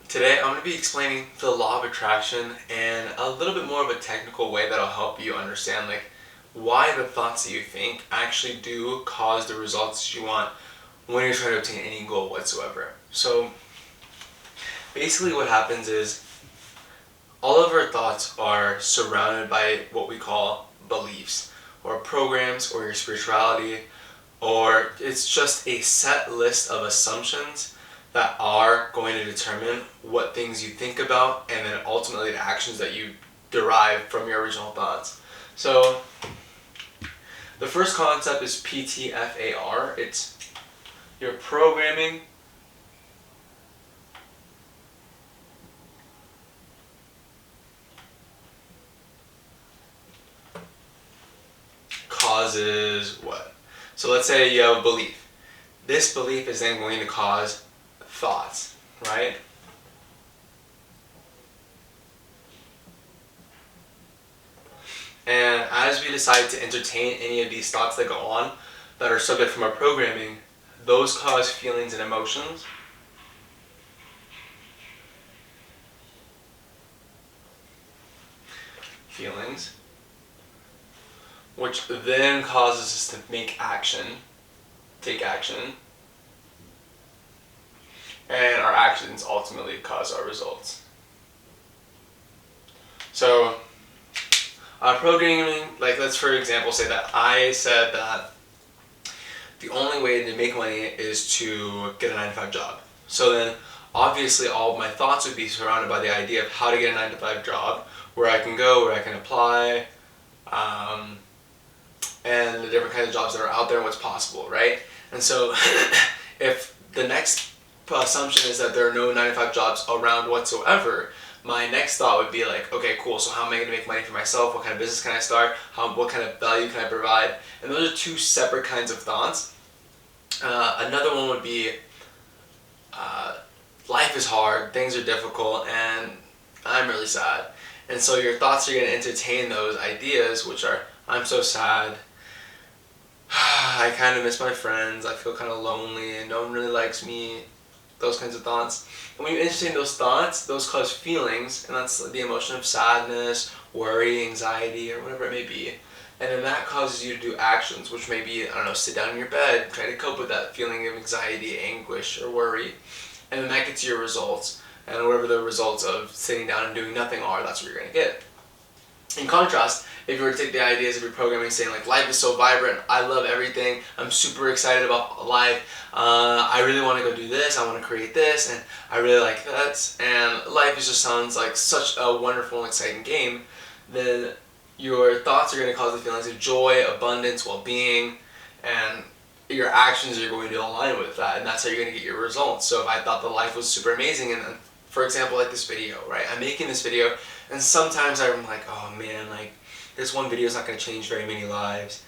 Today I'm going to be explaining the law of attraction in a little bit more of a technical way that'll help you understand why the thoughts that you think actually do cause the results you want when you're trying to obtain any goal whatsoever. So basically what happens is all of our thoughts are surrounded by what we call beliefs or programs or your spirituality, or it's just a set list of assumptions that are going to determine what things you think about and then ultimately the actions that you derive from your original thoughts. So the first concept is PTFAR. It's your programming causes what? So let's say you have a belief. This belief is then going to cause thoughts, right? And as we decide to entertain any of these thoughts that go on that are subject from our programming, those cause feelings and emotions. Feelings, which then causes us to take action, and our actions ultimately cause our results. So, programming, let's for example say that I said that the only way to make money is to get a 9-to-5 job. So then, obviously all of my thoughts would be surrounded by the idea of how to get a 9-to-5 job, where I can go, where I can apply, and the different kinds of jobs that are out there and what's possible, right? And so if the next assumption is that there are no 9-to-5 jobs around whatsoever, my next thought would be okay, cool, so how am I going to make money for myself? What kind of business can I start? What kind of value can I provide? And those are two separate kinds of thoughts. Another one would be life is hard, things are difficult, and I'm really sad. And so your thoughts are going to entertain those ideas, which are, I'm so sad, I kind of miss my friends, I feel kind of lonely, and no one really likes me, those kinds of thoughts. And when you entertain those thoughts, those cause feelings, and that's the emotion of sadness, worry, anxiety, or whatever it may be. And then that causes you to do actions, which may be, sit down in your bed, try to cope with that feeling of anxiety, anguish, or worry. And then that gets your results. And whatever the results of sitting down and doing nothing are, that's what you're going to get. In contrast, if you were to take the ideas of your programming saying life is so vibrant, I love everything, I'm super excited about life, I really want to go do this, I want to create this, and I really like that, and life just sounds like such a wonderful and exciting game, then your thoughts are going to cause the feelings of joy, abundance, well-being, and your actions are going to align with that, and that's how you're going to get your results. So if I thought that life was super amazing, and for example, this video, right? I'm making this video, and sometimes I'm oh man, this one video is not going to change very many lives.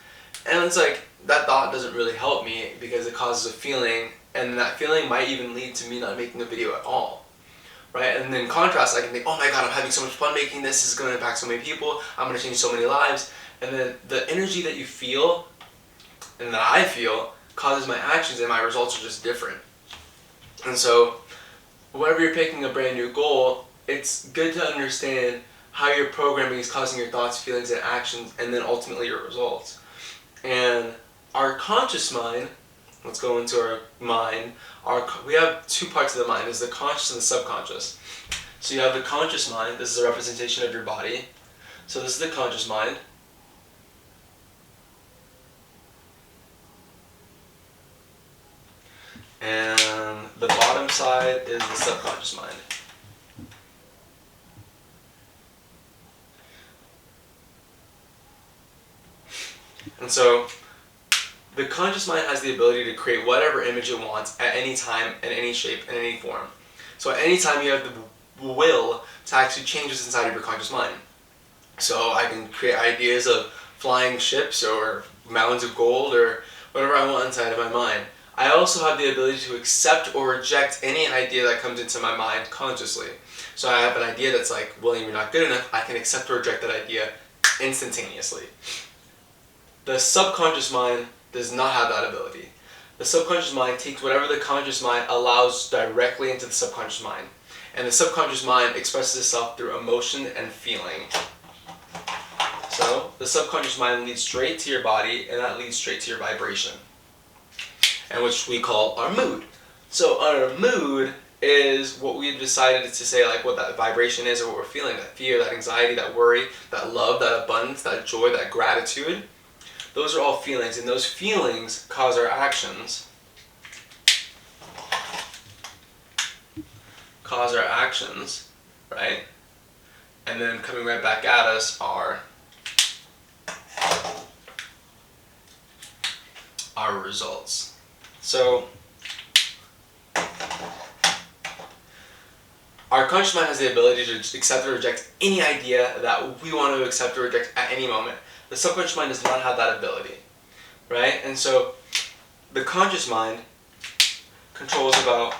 And it's that thought doesn't really help me because it causes a feeling, and that feeling might even lead to me not making a video at all. Right? And in contrast, I can think, oh my god, I'm having so much fun making this, is going to impact so many people, I'm going to change so many lives. And then the energy that you feel, and that I feel, causes my actions, and my results are just different. And so, whenever you're picking a brand new goal, it's good to understand how your programming is causing your thoughts, feelings, and actions, and then ultimately your results. And our conscious mind, let's go into our mind, we have two parts of the mind. There's the conscious and the subconscious. So you have the conscious mind, this is a representation of your body. So this is the conscious mind. And the bottom side is the subconscious mind. And so, the conscious mind has the ability to create whatever image it wants at any time, in any shape, in any form. So at any time you have the will to actually change what's inside of your conscious mind. So I can create ideas of flying ships or mountains of gold or whatever I want inside of my mind. I also have the ability to accept or reject any idea that comes into my mind consciously. So I have an idea that's William, you're not good enough, I can accept or reject that idea instantaneously. The subconscious mind does not have that ability. The subconscious mind takes whatever the conscious mind allows directly into the subconscious mind. And the subconscious mind expresses itself through emotion and feeling. So the subconscious mind leads straight to your body, and that leads straight to your vibration, and which we call our mood. So our mood is what we've decided to say, like what that vibration is, or what we're feeling, that fear, that anxiety, that worry, that love, that abundance, that joy, that gratitude. Those are all feelings, and those feelings cause our actions. Right? And then coming right back at us are our results. So our conscious mind has the ability to accept or reject any idea that we want to accept or reject at any moment. The subconscious mind does not have that ability, right? And so the conscious mind controls about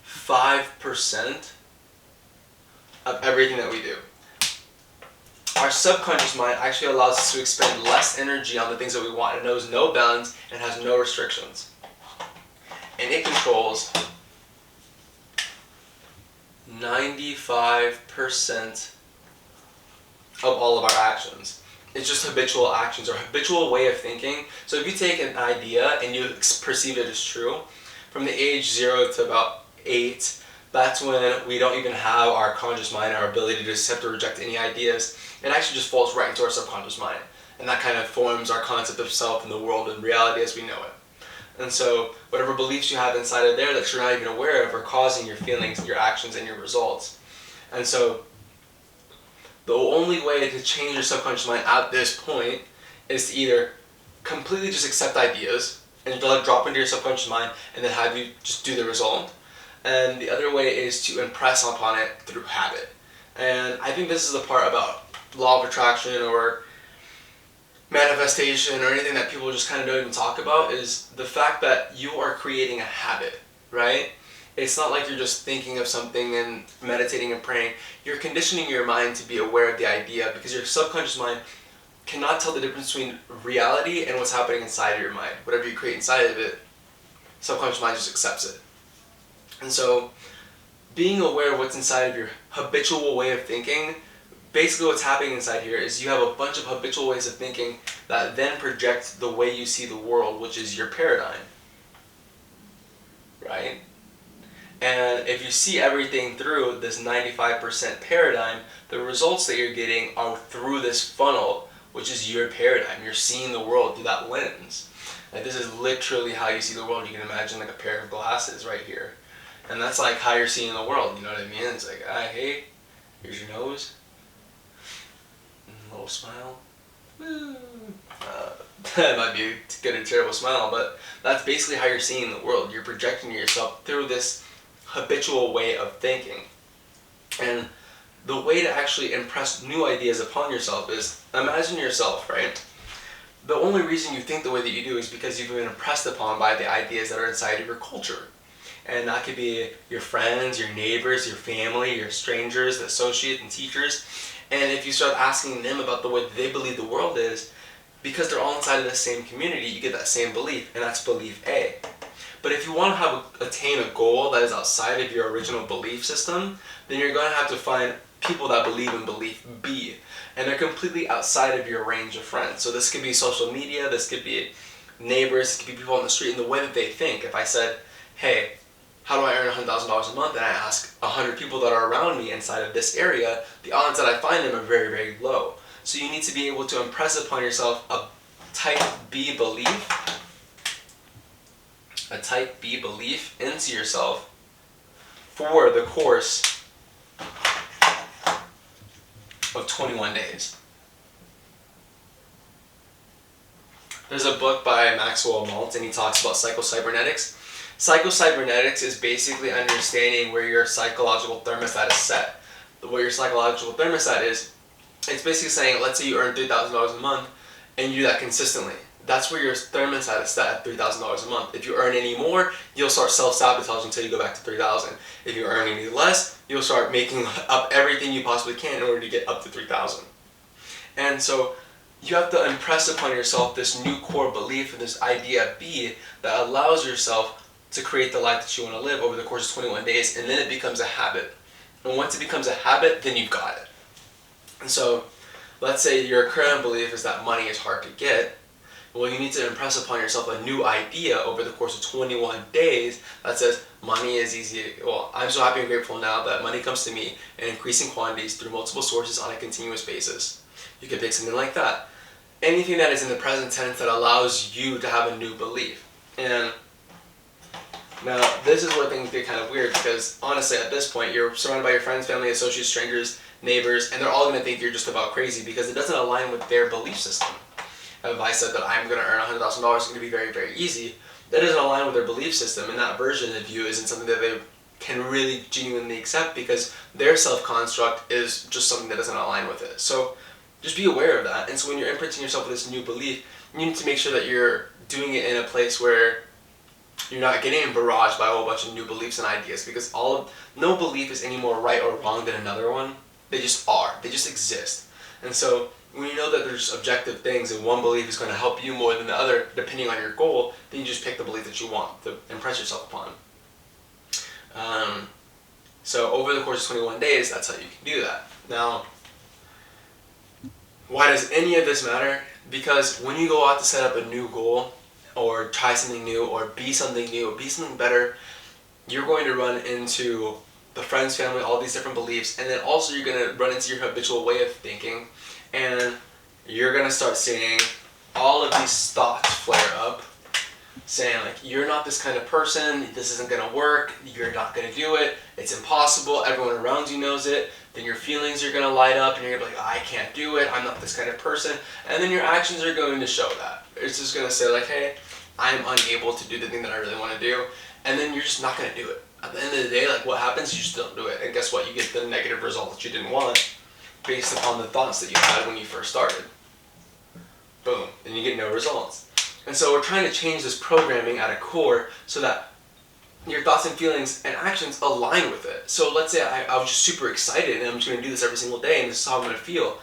5% of everything that we do. Our subconscious mind actually allows us to expend less energy on the things that we want. It knows no bounds and has no restrictions. And it controls 95% of all of our actions. It's just habitual actions or habitual way of thinking. So if you take an idea and you perceive it as true, from the age 0 to about 8, that's when we don't even have our conscious mind, our ability to accept or reject any ideas. It actually just falls right into our subconscious mind. And that kind of forms our concept of self and the world and reality as we know it. And so whatever beliefs you have inside of there that you're not even aware of are causing your feelings, your actions, and your results. And so the only way to change your subconscious mind at this point is to either completely just accept ideas and let it drop into your subconscious mind and then have you just do the result. And the other way is to impress upon it through habit. And I think this is the part about law of attraction or manifestation or anything that people just kind of don't even talk about, is the fact that you are creating a habit, right? It's not like you're just thinking of something and meditating and praying. You're conditioning your mind to be aware of the idea, because your subconscious mind cannot tell the difference between reality and what's happening inside of your mind. Whatever you create inside of it, subconscious mind just accepts it. And so being aware of what's inside of your habitual way of thinking, basically what's happening inside here is you have a bunch of habitual ways of thinking that then project the way you see the world, which is your paradigm, right? And if you see everything through this 95% paradigm, the results that you're getting are through this funnel, which is your paradigm. You're seeing the world through that lens. Like, this is literally how you see the world. You can imagine like a pair of glasses right here. And that's like how you're seeing the world, you know what I mean? It's like, hey, here's your nose. A little smile. That might be a good and terrible smile, but that's basically how you're seeing the world. You're projecting yourself through this habitual way of thinking. And the way to actually impress new ideas upon yourself is, imagine yourself, right? The only reason you think the way that you do is because you've been impressed upon by the ideas that are inside of your culture. And that could be your friends, your neighbors, your family, your strangers, the associates and teachers. And if you start asking them about the way that they believe the world is, because they're all inside of the same community, you get that same belief, and that's belief A. But if you want to attain a goal that is outside of your original belief system, then you're going to have to find people that believe in belief B. And they're completely outside of your range of friends. So this could be social media, this could be neighbors, this could be people on the street, and the way that they think. If I said, hey, how do I earn $100,000 a month? And I ask 100 people that are around me inside of this area, the odds that I find them are very, very low. So you need to be able to impress upon yourself a type B belief into yourself for the course of 21 days. There's a book by Maxwell Maltz, and he talks about psychocybernetics. Psychocybernetics is basically understanding where your psychological thermostat is set. What your psychological thermostat is, it's basically saying, let's say you earn $3,000 a month and you do that consistently. That's where your thermostat is set at $3,000 a month. If you earn any more, you'll start self-sabotage until you go back to $3,000. If you earn any less, you'll start making up everything you possibly can in order to get up to $3,000. And so you have to impress upon yourself this new core belief and this idea B that allows yourself to create the life that you want to live over the course of 21 days, and then it becomes a habit. And once it becomes a habit, then you've got it. And so, let's say your current belief is that money is hard to get. Well, you need to impress upon yourself a new idea over the course of 21 days that says money is easy. Well, I'm so happy and grateful now that money comes to me in increasing quantities through multiple sources on a continuous basis. You could pick something like that. Anything that is in the present tense that allows you to have a new belief. And now, this is where things get kind of weird because, honestly, at this point, you're surrounded by your friends, family, associates, strangers, neighbors, and they're all going to think you're just about crazy because it doesn't align with their belief system. If I said that I'm going to earn $100,000, it's going to be very, very easy, that doesn't align with their belief system, and that version of you isn't something that they can really genuinely accept because their self-construct is just something that doesn't align with it. So just be aware of that. And so when you're imprinting yourself with this new belief, you need to make sure that you're doing it in a place where you're not getting barraged by a whole bunch of new beliefs and ideas, because no belief is any more right or wrong than another one. They just are. They just exist. And so when you know that there's objective things and one belief is going to help you more than the other depending on your goal, then you just pick the belief that you want to impress yourself upon. So over the course of 21 days, that's how you can do that. Now, why does any of this matter? Because when you go out to set up a new goal, or try something new, or be something new, or be something better, you're going to run into the friends, family, all these different beliefs, and then also you're going to run into your habitual way of thinking, and you're going to start seeing all of these thoughts flare up, saying like, you're not this kind of person, this isn't going to work, you're not going to do it, it's impossible, everyone around you knows it. Then your feelings are going to light up and you're going to be like, I can't do it, I'm not this kind of person. And then your actions are going to show that. It's just going to say like, hey, I'm unable to do the thing that I really want to do. And then you're just not going to do it. At the end of the day, like what happens, you just don't do it. And guess what? You get the negative result that you didn't want based upon the thoughts that you had when you first started. Boom. And you get no results. And so we're trying to change this programming at a core so that your thoughts and feelings and actions align with it. So let's say I was just super excited and I'm just going to do this every single day and this is how I'm going to feel.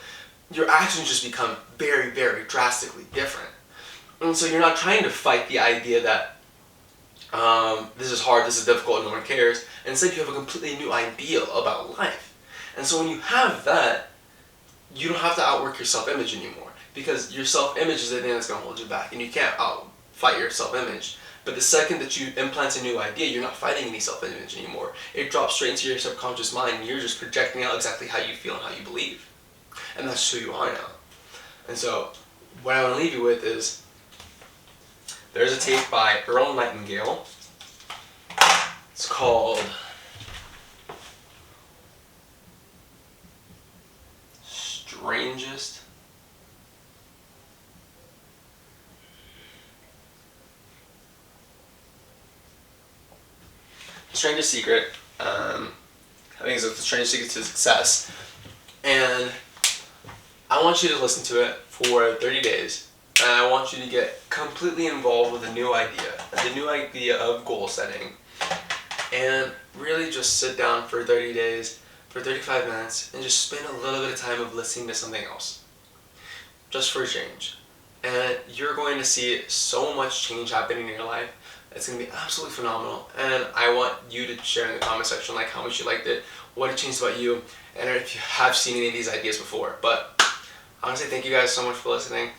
Your actions just become very, very drastically different. And so you're not trying to fight the idea that this is hard, this is difficult, no one cares. Instead, you have a completely new idea about life. And so when you have that, you don't have to outwork your self-image anymore, because your self-image is the thing that's going to hold you back, and you can't outfight your self-image. But the second that you implant a new idea, you're not fighting any self-image anymore. It drops straight into your subconscious mind, and you're just projecting out exactly how you feel and how you believe. And that's who you are now. And so what I want to leave you with is, there's a tape by Earl Nightingale. It's called Strangest Secret. I think it's the strangest secret to success. And I want you to listen to it for 30 days. And I want you to get completely involved with the new idea of goal setting. And really just sit down for 30 days, for 35 minutes, and just spend a little bit of time of listening to something else. Just for a change. And you're going to see so much change happening in your life. It's going to be absolutely phenomenal. And I want you to share in the comment section like how much you liked it, what it changed about you, and if you have seen any of these ideas before. But honestly, thank you guys so much for listening.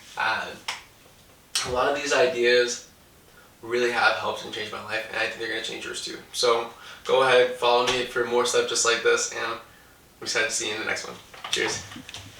A lot of these ideas really have helped and changed my life, and I think they're going to change yours too. So go ahead, follow me for more stuff just like this, and I'm excited to see you in the next one. Cheers.